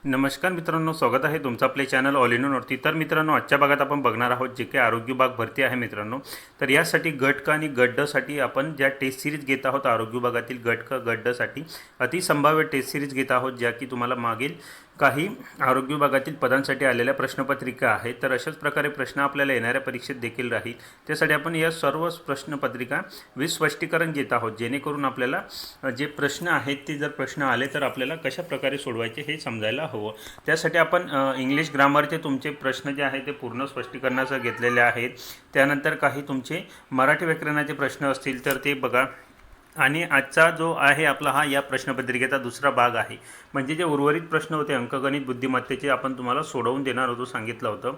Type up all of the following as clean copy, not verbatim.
नमस्कार मित्रांनो, स्वागत आहे तुमचं आपले चॅनल ऑल इन वरती। तर मित्रांनो, आजच्या भागात आपण बघणार आहोत जे काही आरोग्य विभाग भरती आहे मित्रांनो। तर यासाठी गट क आणि गट ड साठी आपण ज्या टेस्ट सिरीज घेत आहोत आरोग्य विभागातील गट क गट ड साठी अतिसंभाव्य टेस्ट सिरीज घेत आहोत, ज्या की तुम्हाला मागील काही आरोग्य विभागातील पदांसाठी आलेल्या प्रश्नपत्रिका आहेत। तर अशाच प्रकारे प्रश्न आपल्याला येणाऱ्या परीक्षेत देखील राहील। त्यासाठी आपण या सर्व प्रश्नपत्रिका स्पष्टीकरण घेत आहोत, जेणेकरून आपल्याला जे प्रश्न आहेत ते जर प्रश्न आले तर आपल्याला कशा प्रकारे सोडवायचे हे समजायला हवं। त्यासाठी आपण इंग्लिश ग्रामरचे तुमचे प्रश्न जे आहेत ते पूर्ण स्पष्टीकरणासह घेतलेले आहेत। त्यानंतर काही तुमचे मराठी व्याकरणाचे प्रश्न असतील तर ते बघा। आणि आजचा जो आहे आपला हा या प्रश्नपत्रिकेचा दुसरा भाग आहे, म्हणजे जे उर्वरित प्रश्न होते अंकगणित बुद्धिमत्तेचे आपण तुम्हाला सोडवून देणार होतो सांगितलं होतं।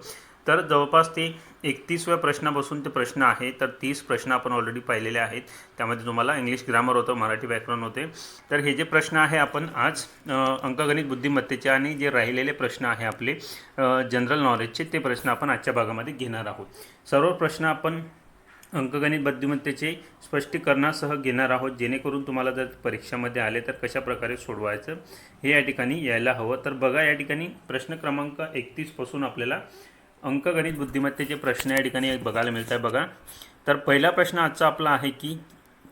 तर जवळपास ते 31व्या प्रश्नापासून ते प्रश्न आहे, तर 30 प्रश्न आपण ऑलरेडी पाहिलेले आहेत। त्यामध्ये तुम्हाला इंग्लिश ग्रामर होतं, मराठी व्याकरण होते। तर हे जे प्रश्न आहे आपण आज अंकगणित बुद्धिमत्तेचे आणि जे राहिलेले प्रश्न आहे आपले जनरल नॉलेजचे ते प्रश्न आपण आजच्या भागामध्ये घेणार आहोत। सर्व प्रश्न आपण अंकगणित बुद्धिमत्तेचे स्पष्टीकरणासह घेणार आहोत, जेणेकरून तुम्हाला जर परीक्षामध्ये आले तर कशा प्रकारे सोडवायचं हे या ठिकाणी यायला हवं। तर बघा, या ठिकाणी प्रश्न क्रमांक 31 पासून आपल्याला अंकगणित बुद्धिमत्तेचे प्रश्न या ठिकाणी बघायला मिळत आहे बघा। तर पहिला प्रश्न आजचा आपला आहे की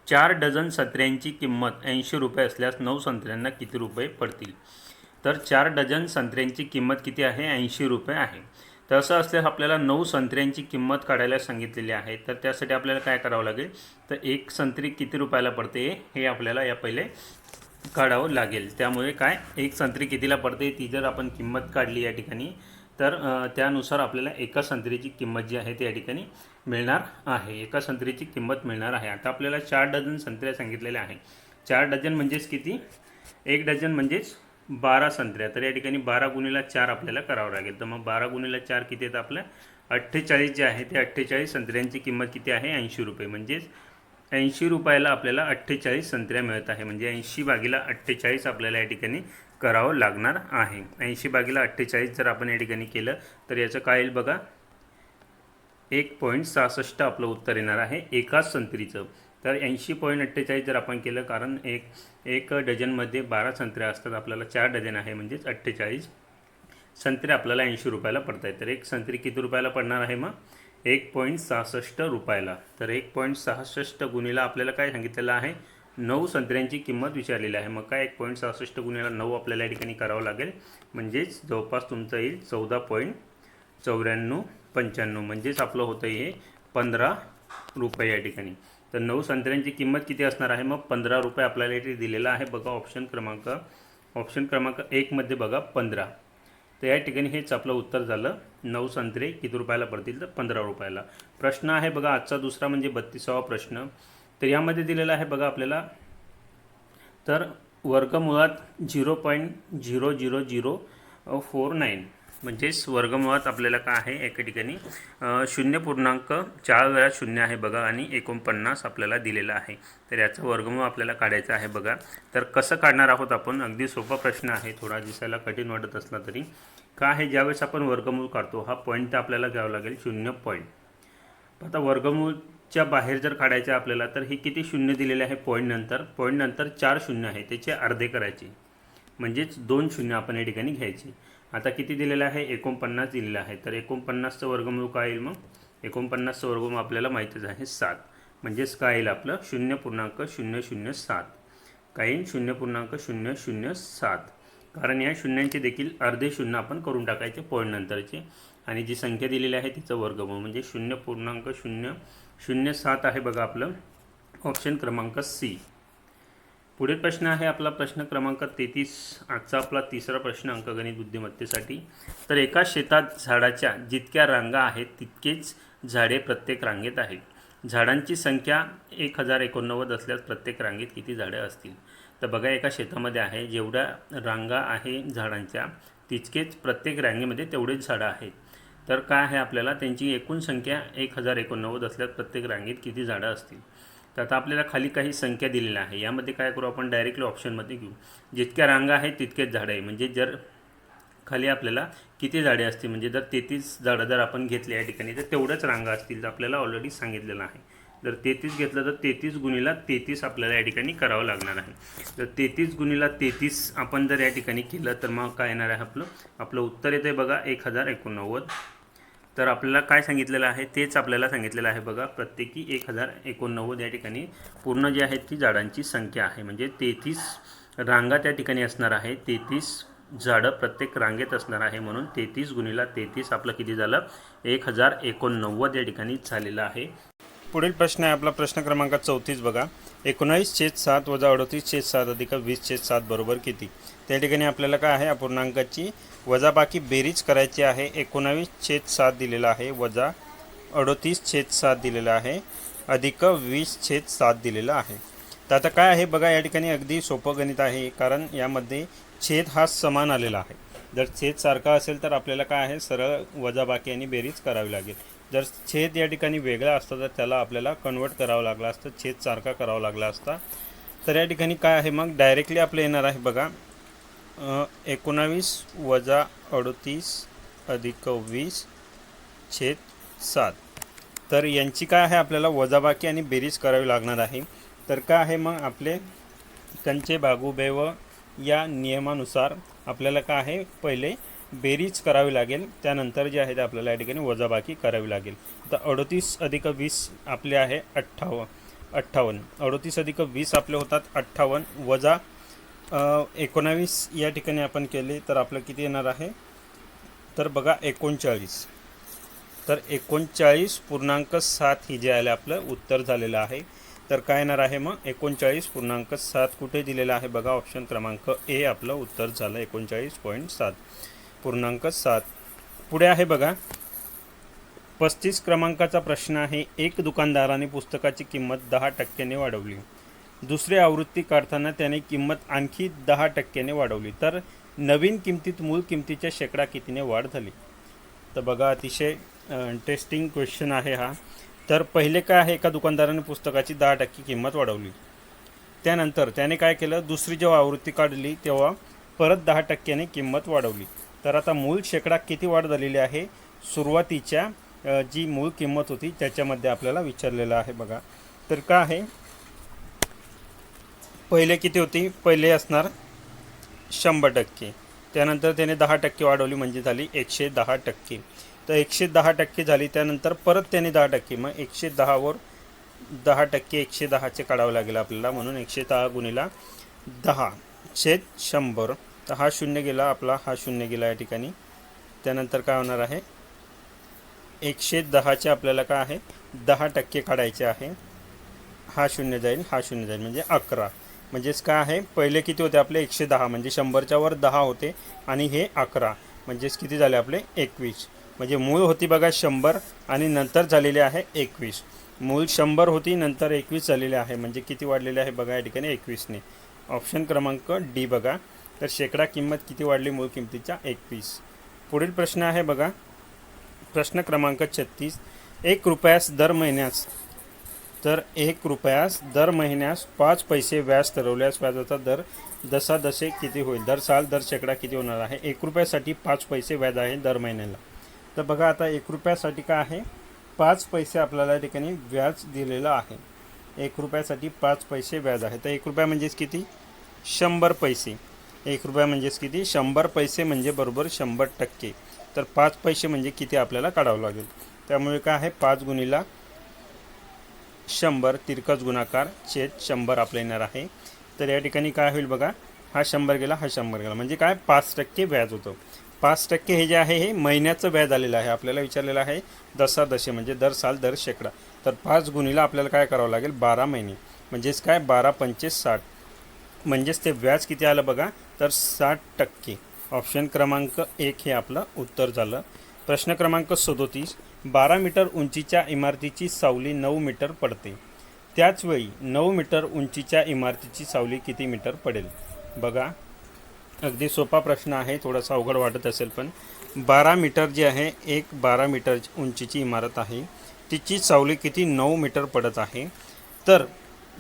4 डझन संत्र्यांची किंमत 80 रुपये असल्यास 9 संत्र्यांना किती रुपये पडतील। तर 4 डझन संत्र्यांची किंमत किती आहे? 80 रुपये आहे। तर असं असल्यास आपल्याला 9 संत्र्यांची किंमत काढायला सांगितलेली आहे। तर त्यासाठी आपल्याला काय करावं लागेल, तर एक संत्री किती रुपयाला पडते हे आपल्याला या पहिले काढावं लागेल। त्यामुळे काय, एक संत्री कितीला पडते ती जर आपण किंमत काढली या ठिकाणी, तर त्यानुसार आपल्याला एका संत्रीची किंमत जी आहे ती या ठिकाणी मिळणार आहे। एका संत्रीची किंमत मिळणार आहे। आता आपल्याला 4 डझन संत्र्या सांगितलेल्या आहे। 4 डझन म्हणजेच किती? एक डझन म्हणजेच 12 संत्र्या। तर या ठिकाणी 12 गुणिले 4 आपल्याला करावं लागेल। तर मग 12 गुणिले 4 किती येतं आपलं? 48 जे आहे ते 48 संत्र्यांची किंमत किती आहे? 80 रुपये। म्हणजेच 80 रुपयाला आपल्याला 48 संत्र्या मिळत आहे। म्हणजे 80 भागिले 48 आपल्याला या ठिकाणी करावं लागणार आहे। 80 भागिले 48 जर आपण या ठिकाणी केलं तर याचं काय येईल बघा, 1.66 आपलं उत्तर येणार आहे एकाच संत्रीचं। तर 80.48 जर आपण केलं, कारण एक डझनमध्ये 12 संत्र्या असतात, आपल्याला 4 डझन आहे म्हणजेच 48 संत्रे आपल्याला 80 रुपयाला पडत आहेत। तर एक संत्री किती रुपयाला पडणार आहे मग? 1.66 रुपयाला। तर 1.66 गुणिला आपल्याला काय सांगितलेलं आहे? 9 संत्र्यांची किंमत विचारलेली आहे। मग काय 1.66 गुणिला 9 आपल्याला या ठिकाणी करावं लागेल, म्हणजेच जवळपास तुमचं येईल 14.9495। म्हणजेच आपलं होतं हे 15 रुपये या ठिकाणी। तर 9 संत्र्यांची किंमत किती असणार आहे मग? 15 रुपये आपल्याला इथे दिलेलं आहे बघा। ऑप्शन क्रमांक 1 मध्ये बघा 15। तर या ठिकाणी हेच आपलं उत्तर झालं। 9 संत्रे किती रुपयाला पडतील? तर 15 रुपयाला। प्रश्न आहे बघा आजचा दुसरा, म्हणजे 32वा प्रश्न। तर यामध्ये दिलेला आहे बघा आपल्याला, तर वर्गमुळात 0.00049 म्हणजेच वर्गमुळात आपल्याला काय आहे, एका ठिकाणी 0.4 वेळा 0 आहे बघा, आणि 49 आपल्याला दिलेला आहे। तर याचा वर्गमूळ आपल्याला काढायचा आहे बघा। तर कसं काढणार आहोत आपण? अगदी सोपा प्रश्न आहे, थोडा दिसायला कठीण वाटत असला तरी का आहे, ज्यावेळेस आपण वर्गमूळ काढतो हा पॉईंट तर आपल्याला घ्यावा लागेल 0 पॉईंट। आता वर्गमूळच्या बाहेर जर काढायचं आपल्याला, तर हे किती शून्य दिलेले आहे पॉईंट नंतर 4 शून्य आहे, त्याचे अर्धे करायचे, म्हणजेच 2 शून्य आपण या ठिकाणी घ्यायचे। आता किती दिलेलं आहे? 49 दिलेलं आहे। तर 49चं वर्गमूळ काय येईल मग? 49चं वर्गमूळ आपल्याला माहितीच आहे 7। म्हणजेच काय येईल आपलं? 0.007। काय येईल? 0.007। कारण या शून्यांचे देखील अर्धे शून्य आपण करून टाकायचे पॉईंट नंतरचे, आणि जी संख्या दिलेली आहे तिचं वर्गमूळ म्हणजे 0.007 आहे बघा आपलं ऑप्शन क्रमांक सी। पुढील प्रश्न आहे आपला प्रश्न क्रमांक 33। आजचा आपला तिसरा प्रश्न अंकगणित बुद्धिमत्तेसाठी। तर एका शेतात झाडाच्या जितक्या रांगा आहेत तितकेच झाडे प्रत्येक रांगेत आहेत। झाडांची संख्या 1089 असल्यास प्रत्येक रांगेत किती झाडे असतील? तर बघा, एका शेतामध्ये आहे, जेवढ्या रांगा आहे झाडांच्या तितकेच प्रत्येक रांगेमध्ये तेवढेच झाडं आहेत। तर काय आहे आपल्याला, त्यांची एकूण संख्या 1089 असल्यास प्रत्येक रांगेत किती झाडं असतील? तर आता आपल्याला खाली काही संख्या दिलेल्या आहे, यामध्ये काय करू आपण, डायरेक्टली ऑप्शनमध्ये घेऊ। जितक्या रांगा आहेत तितकेच झाडं आहे, म्हणजे जर खाली आपल्याला किती झाडे असतील, म्हणजे जर 33 झाडं जर आपण घेतले या ठिकाणी तर तेवढंच रांगा असतील, आपल्याला ऑलरेडी सांगितलेलं आहे। जर 33 घेतलं तर 33 गुणिला 33 आपल्याला या ठिकाणी करावं लागणार आहे. जर 33 गुणिला 33 आपण जर या ठिकाणी केलं तर मग काय येणार आहे आपलं उत्तर येते बघा 1089. तर आपल्याला काय सांगितलेलं आहे तेच आपल्याला सांगितलेलं आहे बघा, प्रत्येकी 1089 या ठिकाणी पूर्ण जी आहे ती झाडांची संख्या आहे. म्हणजे 33 रांगा त्या ठिकाणी असणार आहे, 33 झाडं प्रत्येक रांगेत असणार आहे. म्हणून 33 गुणिला 33 आपलं किती झालं 1089 या ठिकाणी झालेलं आहे. पुढील प्रश्न आहे आपला प्रश्न क्रमांक 34 बघा. 19/7 वजा 38/7 अधिक 20/7 बरोबर किती. त्या ठिकाणी आपल्याला काय आहे अपूर्णांकाची वजाबाकी बेरीज करायची आहे. 19/7 दिलेला आहे, वजा 38/7 दिलेला आहे, अधिक 20/7 दिलेला आहे. तर आता काय आहे बघा, या ठिकाणी अगदी सोपं गणित आहे, कारण यामध्ये छेद हा समान आलेला आहे. जर छेद सारखा असेल तर आपल्याला काय आहे सरळ वजाबाकी आणि बेरीज करावी लागेल. जर छेद या ठिकाणी वेगळा असता तर त्याला आपल्याला कन्वर्ट करावं लागलं असतं, छेद सारखा करावा लागला असता. तर या ठिकाणी काय आहे मग डायरेक्टली आपलं येणार आहे बघा 19 वजा 38 अधिक 20/7. तर यांची काय आहे आपल्याला वजाबाकी आणि बेरीज करावी लागणार आहे. तर काय आहे मग आपले कंचे भागुबेव या नियमानुसार आपल्याला काय आहे पहिले बेरीज करावी लागेल, त्यानंतर जे आहे ते आपल्याला या ठिकाणी वजाबाकी करावी लागेल. तर 38 अधिक 20 आपले आहे 58. 38 अधिक 20 आपले होतात 58, वजा 19 या ठिकाणी आपण केले तर आपलं किती येणार आहे तर बघा 39. तर 39.7 ही जे आहे आपलं उत्तर झालेलं आहे. तर काय येणार आहे मग 39.7 कुठे दिलेलं आहे बघा, ऑप्शन क्रमांक ए आपलं उत्तर झालं 39.7. पुढे आहे बघा 35 क्रमांकाचा प्रश्न आहे. एक दुकानदाराने पुस्तकाची किंमत 10% वाढवली. दुसरी आवृत्ती काढताना त्याने किंमत आणखी 10% वाढवली, तर नवीन किमतीत मूळ किमतीच्या शेकडा कितीने वाढ झाली. तर बघा अतिशय इंटरेस्टिंग क्वेश्चन आहे हा. तर पहिले काय आहे, एका दुकानदाराने पुस्तकाची 10% किंमत वाढवली. त्यानंतर त्याने काय केलं, दुसरी जेव्हा आवृत्ती काढली तेव्हा परत 10% किंमत वाढवली. तर आता मूळ शेकडा किती वाढ झालेली आहे सुरुवातीच्या जी मूळ किंमत होती त्याच्यामध्ये आपल्याला विचारलेलं आहे बघा. तर काय आहे पहिले किती होती, पहिले असणार 100%, त्यानंतर त्याने 10% वाढवली म्हणजे झाली 110%. तर 110% झाली, त्यानंतर परत त्याने 10%, मग 110वर 10% 110चे काढावं लागेल आपल्याला. म्हणून 110 गुणिला 10/100. तर हा शून्य गेला आपला, हा शून्य गेला या ठिकाणी. त्यानंतर काय होणार आहे 110चे आपल्याला काय आहे 10% काढायचे आहे. हा शून्य जाईल, हा शून्य जाईल, म्हणजे 11. म्हणजेच काय आहे पहिले किती होते आपले 110, म्हणजे 100च्या वर 10 होते आणि हे 11, म्हणजेच किती झाले आपले 21. म्हणजे मूळ होती बघा 100 आणि नंतर झालेले आहे 21. मूळ 100 होती, नंतर 21 झालेले आहे, म्हणजे किती वाढलेले आहे बघा या ठिकाणी 21ने. ऑप्शन क्रमांक डी बघा. तर शेकडा किंमत किती वाढली मूळ किमतीच्या 21. पुढील प्रश्न आहे बघा प्रश्न क्रमांक 36. 1 रुपयास दर महिन्यास, तर 1 रुपयास दर महिन्यास 5 पैसे व्याज ठरवल्यास व्याजाचा दर दशादशे किती होईल. दर साल दर शेकडा किती होणार आहे. 1 रुपयासाठी 5 पैसे व्याज आहे दर महिन्याला. तर बघा आता 1 रुपयासाठी काय आहे 5 पैसे आपल्याला या ठिकाणी व्याज दिलेलं आहे. 1 रुपयासाठी 5 पैसे व्याज आहे. तर 1 रुपया म्हणजेच किती 100 पैसे. 1 रुपया म्हणजेच किती 100 पैसे, म्हणजे बरोबर 100%. तर 5 पैसे म्हणजे किती आपल्याला काढावं लागेल. त्यामुळे काय आहे 5 गुणिला 100 तिरकस गुणाकार छेद 100 आपलं येणार आहे. तर या ठिकाणी काय होईल बघा, हा 100 गेला, हा 100 गेला, म्हणजे काय 5% व्याज होतं. 5% हे जे आहे हे महिन्याचं व्याज आलेलं आहे. आपल्याला विचारलेलं आहे दशादशे, म्हणजे दर साल दर शेकडा. तर 5 गुणिला आपल्याला काय करावं लागेल 12 महिने, म्हणजेच काय 12×5 = 60, म्हणजेच ते व्याज किती आलं बघा तर 60%. ऑप्शन क्रमांक 1 हे आपलं उत्तर झालं. प्रश्न क्रमांक 37. 12 मीटर उंचीच्या इमारतीची सावली 9 मीटर पडते. त्याचवेळी 9 मीटर उंचीच्या इमारतीची सावली किती मीटर पडेल. बघा अगदी सोपा प्रश्न आहे, थोडासा अवघड वाटत असेल पण 12 मीटर जी आहे, एक 12 मीटर उंचीची इमारत आहे, तिची सावली किती 9 मीटर पडत आहे. तर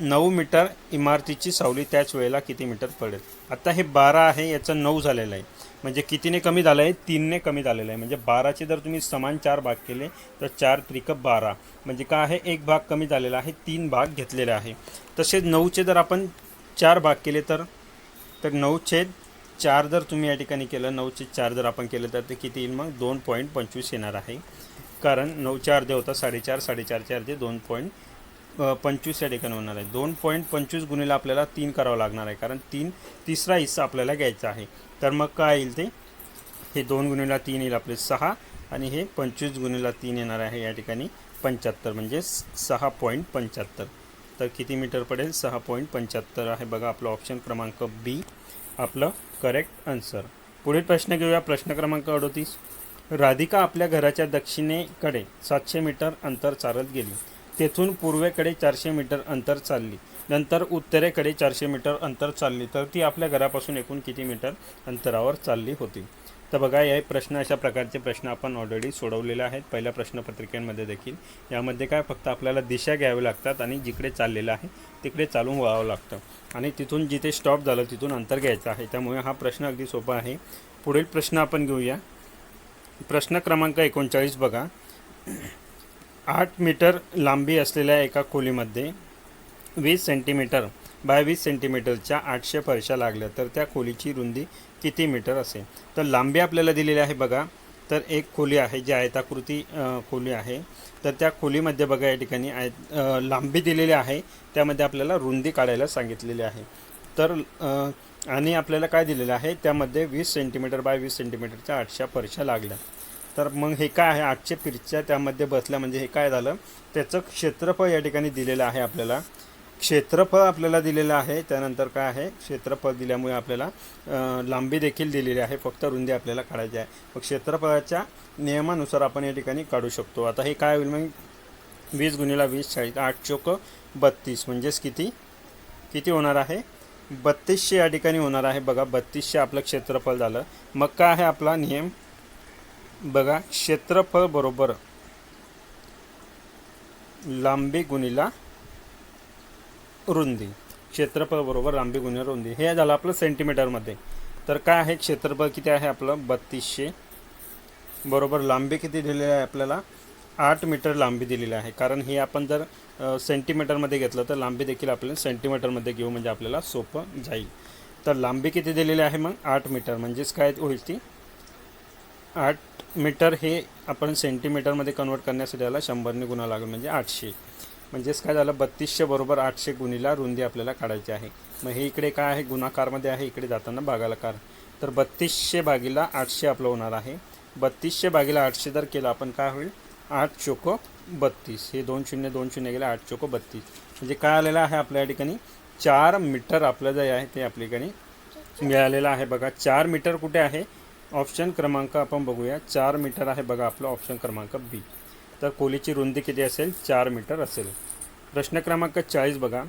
9 मीटर इमारतीची सावली त्याच वेळेला किती मीटर पडेल. आता हे 12 आहे, याचं 9 झालेलं आहे, म्हणजे कितीने कमी झालं आहे, 3ने कमी झालेलं आहे. म्हणजे 12चे जर तुम्ही समान 4 भाग केले तर 4 त्रिक 12, म्हणजे काय आहे, एक भाग कमी झालेला आहे, 3 भाग घेतलेले आहे. तसेच 9चे जर आपण 4 भाग केले तर 9/4 जर तुम्ही या ठिकाणी केलं, 9/4 जर आपण केलं तर ते किती येईल, मग 2.25 येणार आहे. कारण 9चे अर्धे होता 4.5, 4.5चे अर्धे 2.25 या ठिकाणी होणार आहे. 2.25 गुणिले आपल्याला 3 करावं लागणार आहे, कारण तिसरा हिस्सा आपल्याला घ्यायचा आहे. तर मग काय येईल ते, हे 2 गुणिले 3 येईल आपले 6, आणि हे 25 गुणिले 3 येणार आहे या ठिकाणी 75, म्हणजे 6.75. तर किती मीटर पडेल, 6.75 आहे. बघा आपलं ऑप्शन क्रमांक बी आपलं करेक्ट आन्सर. पुढील प्रश्न घेऊया. प्रश्न क्रमांक 38. राधिका आपल्या घराच्या दक्षिणेकडे 700 मीटर अंतर चालत गेली. तेथून पूर्वेकडे 400 मीटर अंतर चालली, नंतर उत्तरेकडे 400 मीटर अंतर चालली, तर ती आपल्या घरापासून एकूण किती मीटर अंतरावर चालली होती. तर बघा, हे प्रश्न, अशा प्रकारचे प्रश्न आपण ऑलरेडी सोडवलेले आहेत पहिल्या प्रश्नपत्रिकेमध्ये देखील. यामध्ये काय, फक्त आपल्याला दिशा घ्यावी लागतात आणि जिकडे चाललेलं आहे तिकडे चालून वळावं लागतं, आणि तिथून जिथे स्टॉप झालं तिथून अंतर घ्यायचं आहे. त्यामुळे हा प्रश्न अगदी सोपा आहे. पुढील प्रश्न आपण घेऊया. प्रश्न क्रमांक 39 बघा. 8 मीटर लांबी असलेल्या एका खोलीमध्ये 20 सेंटीमीटर बाय 20 सेंटीमीटरच्या 800 फरशा लागल्या, तर त्या खोलीची रुंदी किती मीटर असेल. तर लांबी आपल्याला दिलेली आहे बघा. तर एक खोली आहे जी आयताकृती खोली आहे. तर त्या खोलीमध्ये बघा या ठिकाणी लांबी दिलेली आहे, त्यामध्ये आपल्याला रुंदी काढायला सांगितलेली आहे. तर आणि आपल्याला काय दिलेलं आहे, त्यामध्ये 20 सेंटीमीटर बाय 20 सेंटीमीटरच्या 800 फरशा लागल्या. तर मग हे काय आहे, 800 फिरच्या त्यामध्ये बसल्या, म्हणजे हे काय झालं, त्याचं क्षेत्रफळ या ठिकाणी दिलेलं आहे आपल्याला. क्षेत्रफळ आपल्याला दिलेलं आहे. त्यानंतर काय आहे, क्षेत्रफळ दिल्यामुळे आपल्याला लांबी देखील दिलेली आहे, फक्त रुंदी आपल्याला काढायची आहे. मग क्षेत्रफळाच्या नियमानुसार आपण या ठिकाणी काढू शकतो. आता हे काय होईल, मग 20 गुणिले 20 40, 8 चोक 32, म्हणजेच किती होणार आहे, 3200 या ठिकाणी होणार आहे. बघा, 3200 आपलं क्षेत्रफळ झालं. मग काय आहे आपला नियम, बघा, क्षेत्रफळ बरोबर लांबी गुणिला रुंदी. क्षेत्रफळ बरोबर लांबी गुणिले रुंदी, हे झालं आपलं सेंटीमीटरमध्ये. तर काय आहे, क्षेत्रफळ किती आहे आपलं 3200 बरोबर लांबी किती दिलेली आहे आपल्याला, 8 मीटर लांबी दिलेली आहे. कारण हे आपण जर सेंटीमीटरमध्ये घेतलं तर लांबी देखील आपल्याला सेंटीमीटरमध्ये घेऊ, म्हणजे आपल्याला सोपं जाईल. तर लांबी किती दिलेली आहे, मग 8 मीटर, म्हणजेच काय होईल ती 8 मीटर. हे आपण सेंटीमीटरमध्ये कन्वर्ट करण्यासाठी याला 100ने गुणा लागेल, म्हणजे 800. म्हणजेच काय झालं, 3200 बरोबर 800 गुणिला रुंदी आपल्याला काढायची आहे. मग हे इकडे काय आहे, गुणाकारमध्ये आहे, इकडे जाताना भागाकार. तर 3200 भागिला 800 आपलं होणार आहे. 3200 भागिला 800 जर केलं आपण, काय होईल, 8 चोक 32. हे 2 शून्य 2 शून्य गेले, 8 चोक 32, म्हणजे काय आलेलं आहे आपल्या ठिकाणी 4 मीटर आपलं जे आहे ते आपल्या ठिकाणी मिळालेलं आहे. बघा, 4 मीटर कुठे आहे, ऑप्शन क्रमांक आपण बघूया. 4 मीटर आहे बघा आपलं ऑप्शन क्रमांक बी. तर खोलीची रुंदी किती असेल, 4 मीटर असेल. प्रश्न क्रमांक 40 बघा.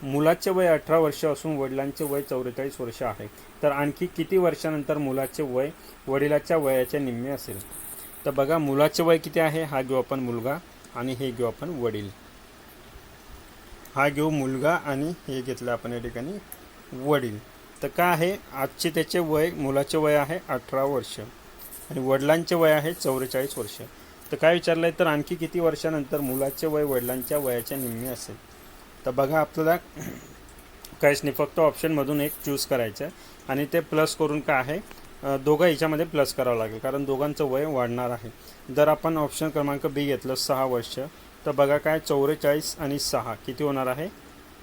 मुलाचे वय 18 वर्ष असून वडिलांचे वय 44 वर्ष आहे, तर आणखी किती वर्षानंतर मुलाचे वय वडिलाच्या वयाच्या निम्मे असेल. तर बघा, मुलाचे वय किती आहे, हा घेऊ आपण मुलगा, आणि हे घेऊ आपण वडील. हा घेऊ मुलगा, आणि हे घेतलं आपण या ठिकाणी वडील. तर काय आहे, आजचे त्याचे वय, मुलाचे वय आहे 18 वर्ष आणि वडिलांचे वय आहे 44 वर्ष. तर काय विचारलं आहे, तर आणखी किती वर्षानंतर मुलाचे वय वडिलांच्या वयाच्या निम्मे असेल. तर बघा, आपल्याला काहीच नाही, फक्त ऑप्शनमधून एक चूज करायचं आणि ते प्लस करून काय आहे, दोघं ह्याच्यामध्ये प्लस करावं लागेल, कारण दोघांचं वय वाढणार आहे. जर आपण ऑप्शन क्रमांक बी घेतलं 6 वर्ष, तर बघा काय, 44 आणि 6 किती होणार आहे,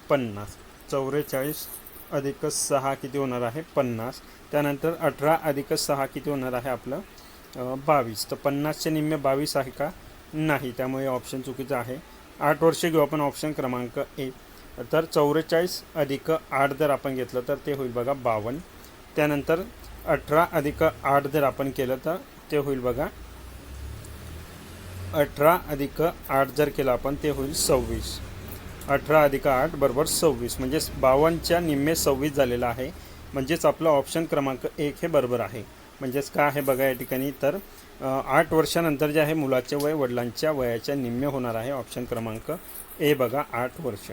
50. 44 अधिक 6 किती होणार आहे, 50. त्यानंतर 18 अधिक 6 किती होणार आहे आपलं 22. तर 50चे निम्मे 22 आहे का, नाही, त्यामुळे ऑप्शन चुकीचं आहे. 8 वर्ष घेऊ आपण ऑप्शन क्रमांक ए. तर 44 अधिक 8 जर आपण घेतलं तर ते होईल बघा 52. त्यानंतर 18 अधिक 8 जर आपण केलं तर ते होईल बघा 18 अधिक 8 जर केलं आपण ते होईल 26. 18 अधिक 8 बरोबर 26, म्हणजेच 52च्या निम्मे 26 झालेलं आहे. म्हणजेच आपलं ऑप्शन क्रमांक 1 हे बरोबर आहे. म्हणजेच काय आहे बघा या ठिकाणी, तर 8 वर्षानंतर जे आहे मुलाचे वय वडिलांच्या वयाच्या निम्मे होणार आहे. ऑप्शन क्रमांक ए बघा 8 वर्ष.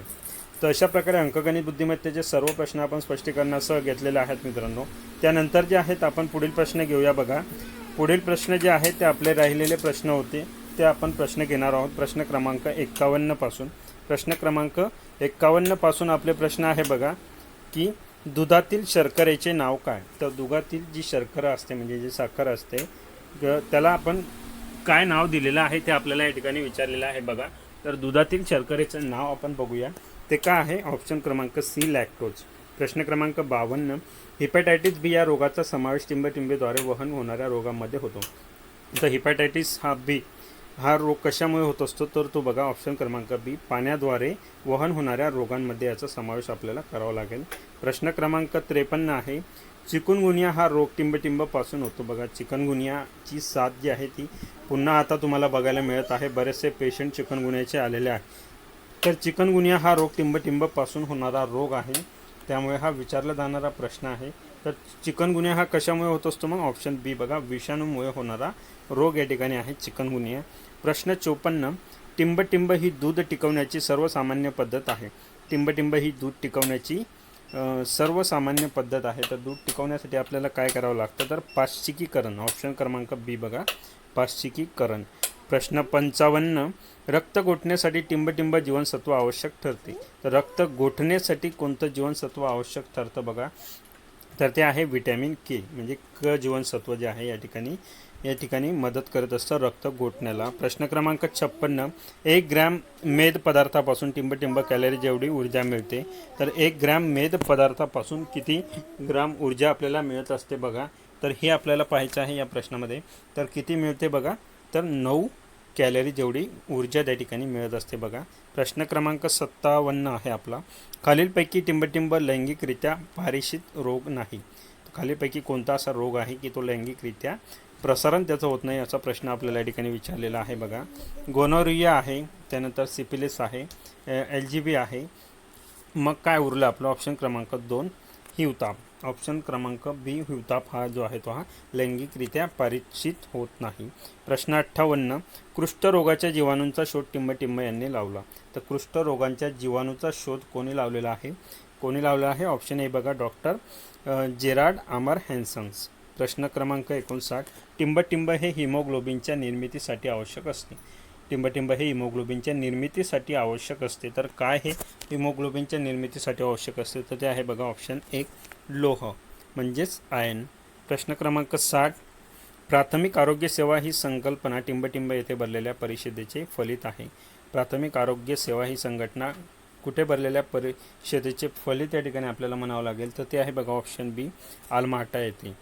तर अशा प्रकारे अंकगणित बुद्धिमत्तेचे सर्व प्रश्न आपण स्पष्टीकरणासह घेतलेले आहेत मित्रांनो. त्यानंतर जे आहेत आपण पुढील प्रश्न घेऊया. बघा, पुढील प्रश्न जे आहेत ते आपले राहिलेले प्रश्न होते, ते आपण प्रश्न घेणार आहोत. प्रश्न क्रमांक 51 पासून. प्रश्न क्रमांक 51 पासून आपले प्रश्न आहे बघा, की दुधातील शर्करेचे नाव काय. तर दुधातील जी शर्करा असते म्हणजे जी साखर असते त्याला आपण काय नाव दिलेलं आहे ते आपल्याला या ठिकाणी विचारलेलं आहे बघा. तर दुधातील शर्करेचं नाव आपण बघूया, ते काय आहे. ऑप्शन क्रमांक सी, लॅक्टोज. प्रश्न क्रमांक 52, हिपॅटायटिस बी या रोगाचा समावेश टिंबटिंबेद्वारे वहन होणाऱ्या रोगांमध्ये होतो. तर हिपॅटायटिस बी हा रोग कशामुळे होत असतो, तर तो बघा ऑप्शन क्रमांक बी, पाण्याद्वारे वहन होणाऱ्या रोगांमध्ये याचा समावेश आपल्याला करावा लागेल. प्रश्न क्रमांक 53 आहे, चिकनगुनिया हा रोग टिंबटिंबपासून होतो. बघा, चिकनगुनियाची साथ जी आहे ती पुन्हा आता तुम्हाला बघायला मिळत आहे. बरेचसे पेशंट चिकनगुनियाचे आलेले आहेत. तर चिकनगुनिया हा रोग टिंबटिंबपासून होणारा रोग आहे, त्यामुळे हा विचारला जाणारा प्रश्न आहे. तर चिकनगुनिया हा कशामुळे होत असतो, मग ऑप्शन बी बघा, विषाणूमुळे होणारा रोग या ठिकाणी आहे चिकनगुनिया. प्रश्न 54, टिंबटिंब ही दूध टिकवण्याची सर्वसामान्य पद्धत आहे. टिंबटिंब ही दूध टिकवण्याची सर्वसामान्य पद्धत आहे. तर दूध टिकवण्यासाठी आपल्याला काय करावं लागतं, तर पाश्चिकीकरण. ऑप्शन क्रमांक बी बघा, पाश्चिकीकरण. प्रश्न 55, रक्त गोठण्यासाठी टिंबटिंब जीवनसत्व आवश्यक ठरते. तर रक्त गोठण्यासाठी कोणतं जीवनसत्व आवश्यक ठरतं बघा, तर ते आहे व्हिटॅमिन के, म्हणजे क जीवनसत्व जे आहे या ठिकाणी मदत करत असतं रक्त गोठण्याला. प्रश्न क्रमांक 56, 1 ग्रॅम मेद पदार्थापासून टिंबटिंब कॅलरी जेवढी ऊर्जा मिळते. तर 1 ग्रॅम मेद पदार्थापासून किती ग्राम ऊर्जा आपल्याला मिळत असते बघा. तर हे आपल्याला पाहायचं आहे या प्रश्नामध्ये. तर किती मिळते बघा, तर 9 कॅलरी जेवढी ऊर्जा त्या ठिकाणी मिळत असते बघा. प्रश्न क्रमांक 57 आहे आपला, खालीलपैकी टिंबटिंब लैंगिकरित्या पारिषित रोग नाही. खालीलपैकी कोणता असा रोग आहे की तो लैंगिकरित्या प्रसारण त्याचं होत नाही, असा प्रश्न आपल्याला या ठिकाणी विचारलेला आहे बघा. गोनोरिया आहे, त्यानंतर सिफिलिस आहे, LGB आहे. मग काय उरलं आपलं, ऑप्शन क्रमांक 2, हिवताप. ऑप्शन क्रमांक बी, हिवताप हा जो आहे तो हा लैंगिकरित्या पारिषित होत नाही. प्रश्न 58, कुष्ठरोगाच्या जीवाणूंचा शोध टिंबटिंब यांनी लावला. तर कुष्ठरोगांच्या जीवाणूचा शोध कोणी लावलेला आहे, ऑप्शन ए बघा, डॉक्टर जेरार्ड आमर हॅन्सन्स. प्रश्न क्रमांक 59, टिंबटिंब हे हिमोग्लोबिनच्या निर्मितीसाठी आवश्यक असते. टिंबटिंब हे हिमोग्लोबिनच्या निर्मितीसाठी आवश्यक असते. तर काय हे हिमोग्लोबिनच्या निर्मितीसाठी आवश्यक असते, तर ते आहे बघा ऑप्शन 1, लोह म्हणजेच आयन. प्रश्न क्रमांक 60, प्राथमिक आरोग्य सेवा ही संकल्पना टिंबटिंब येथे भरलेल्या परिषदेचे फलित आहे. प्राथमिक आरोग्य सेवा ही संघटना कुठे भरलेल्या परिषदेचे फलित या ठिकाणी आपल्याला म्हणावं लागेल, तर ते आहे बघा ऑप्शन बी, आलमाटा येथे.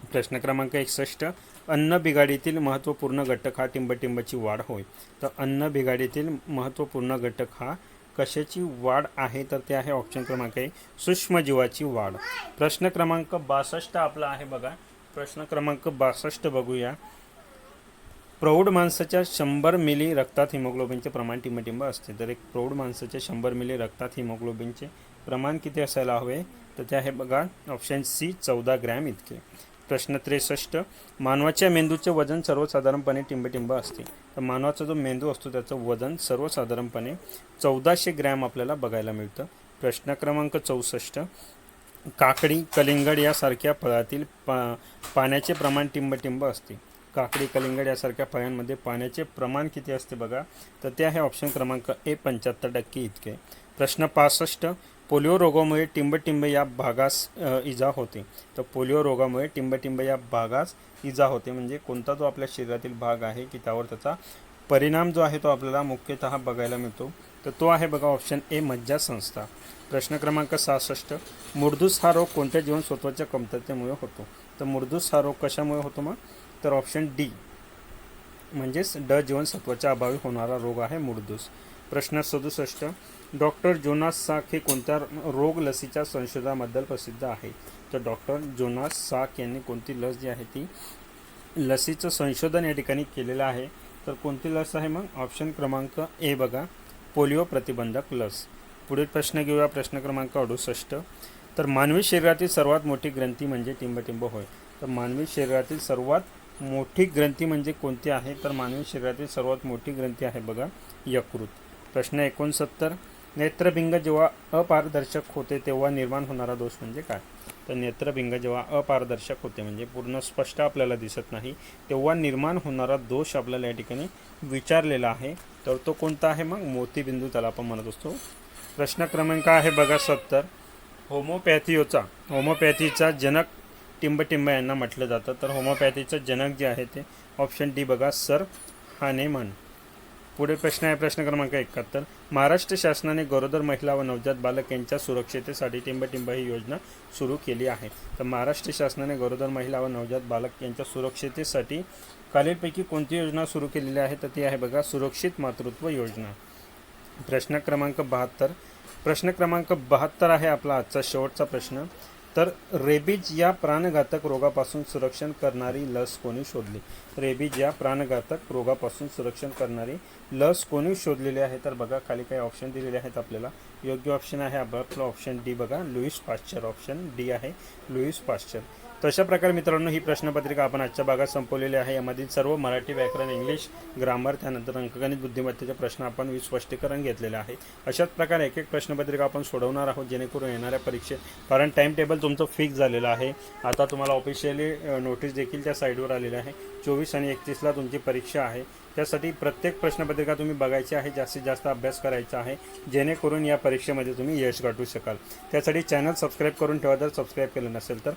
प्रश्न क्रमांक 61, अन्न बिघाडीतील महत्त्वपूर्ण घटक हा टिंबटिंबची वाढ होय. तर अन्न बिघाडीतील महत्त्वपूर्ण घटक हा कशाची वाढ आहे, तर ते आहे ऑप्शन क्रमांक 1, सूक्ष्मजीवाची वाढ. प्रश्न क्रमांक 62 आपला आहे बघा. प्रश्न क्रमांक 62 बघूया. प्रौढ माणसाच्या 100 मिली रक्तात हिमोग्लोबिनचे प्रमाण टिंबटिंब असते. तर एक प्रौढ माणसाच्या 100 मिली रक्तात हिमोग्लोबिनचे प्रमाण किती असायला हवे, तर ते आहे बघा ऑप्शन सी, 14 ग्रॅम इतके. प्रश्न 63, मानवाच्या मेंदूचे वजन सर्वसाधारणपणे टिंबटिंब असते. तर मानवाचा जो मेंदू असतो त्याचं वजन सर्वसाधारणपणे 1400 ग्रॅम आपल्याला बघायला मिळतं. प्रश्न क्रमांक 64, काकडी, कलिंगड यासारख्या फळातील पाण्याचे प्रमाण टिंबटिंब असते. काकडी, कलिंगड यासारख्या फळांमध्ये पाण्याचे प्रमाण किती असते बघा, तर ते आहे ऑप्शन क्रमांक ए, 75% इतके. प्रश्न 65, पोलिओ रोगामुळे टिंबटिंब या भागास इजा होते. तर पोलिओ रोगामुळे टिंबटिंब या भागास इजा होते, म्हणजे कोणता जो आपल्या शरीरातील भाग आहे की त्यावर त्याचा परिणाम जो आहे तो आपल्याला मुख्यतः बघायला मिळतो, तर तो आहे बघा ऑप्शन ए, मज्जासंस्था. प्रश्न क्रमांक 66, मुर्दूस हा रोग कोणत्या जीवनसत्वाच्या कमतरतेमुळे होतो. तर मुर्दूस हा रोग कशामुळे होतो मग, तर ऑप्शन डी म्हणजेच ड जीवनसत्वाच्या अभावी होणारा रोग आहे मुर्दूस. प्रश्न 67, डॉक्टर जोनास साक हे कोणत्या रोग लसीच्या संशोधनाबद्दल प्रसिद्ध आहे. तर डॉक्टर जोनास साक यांनी कोणती लस जी आहे ती लसीचं संशोधन या ठिकाणी केलेलं आहे. तर कोणती लस आहे मग, ऑप्शन क्रमांक ए बघा, पोलिओ प्रतिबंधक लस. पुढील प्रश्न घेऊया. प्रश्न क्रमांक 68, तर मानवी शरीरातील सर्वात मोठी ग्रंथी म्हणजे टिंबटिंब होय. तर मानवी शरीरातील सर्वात मोठी ग्रंथी म्हणजे कोणती आहे, तर मानवी शरीरातील सर्वात मोठी ग्रंथी आहे बघा यकृत. प्रश्न 69, नेत्रभिंग जेव्हा अपारदर्शक होते तेव्हा निर्माण होणारा दोष म्हणजे काय? तर नेत्रभिंग जेव्हा अपारदर्शक होते म्हणजे पूर्ण स्पष्ट आपल्याला दिसत नाही तेव्हा निर्माण होणारा दोष आपल्याला या ठिकाणी विचारलेला आहे. तर तो कोणता आहे? मग मोतीबिंदू त्याला आपण म्हणत असतो. प्रश्न क्रमांक आहे बघा 70. होमोपॅथीचा जनक टिंबटिंब यांना म्हटलं जातं. तर होमोपॅथीचं जनक जे आहे ते ऑप्शन डी बघा, सर हानेमन. पुढे प्रश्न आहे प्रश्न क्रमांक 71. महाराष्ट्र शासनाने गरोदर महिला व नवजात बालक यांच्या सुरक्षितेसाठी टिंबटिंब ही योजना सुरू केली आहे. तर महाराष्ट्र शासनाने गरोदर महिला व नवजात बालक यांच्या सुरक्षितेसाठी खालीलपैकी कोणती योजना सुरू केलेली आहे? तर ती आहे बघा सुरक्षित मातृत्व योजना. प्रश्न क्रमांक 72 आहे आपला आजचा शेवटचा प्रश्न. तर रेबीज या प्राणघातक रोगापासून संरक्षण करणारी लस कोणी शोधली? रेबीज या प्राणघातक रोगापासून संरक्षण करणारी लस कोणी शोधलेली आहे? तर बघा खाली काही ऑप्शन दिलेले आहेत आपल्याला. योग्य ऑप्शन आहे आपला ऑप्शन डी बघा, लुईस पाश्चर. ऑप्शन डी आहे लुईस पाश्चर. तर अशा प्रकारे मित्रांनो ही प्रश्नपत्रिका आपण आजच्या भागात संपवलेली आहे. यामधील सर्व मराठी व्याकरण, इंग्लिश ग्रामर, त्यानंतर अंकगणित बुद्धिमत्तेचे प्रश्न आपण स्पष्टीकरण घेतलेले आहे. अशाच प्रकारे एक एक प्रश्नपत्रिका आपण सोडवणार आहोत जेणेकरून येणाऱ्या परीक्षेत, कारण टाईम टेबल तुमचं फिक्स झालेलं आहे. आता तुम्हाला ऑफिशियली नोटीस देखील त्या साईडवर आलेली आहे. 24 आणि 31ला तुमची परीक्षा आहे. त्यासाठी प्रत्येक प्रश्नपत्रिका तुम्ही बघायची आहे, जास्तीत जास्त अभ्यास करायचा आहे जेणेकरून या परीक्षेमध्ये तुम्ही यश गाठू शकाल. त्यासाठी चॅनल सबस्क्राईब करून ठेवा जर सबस्क्राईब केलं नसेल तर.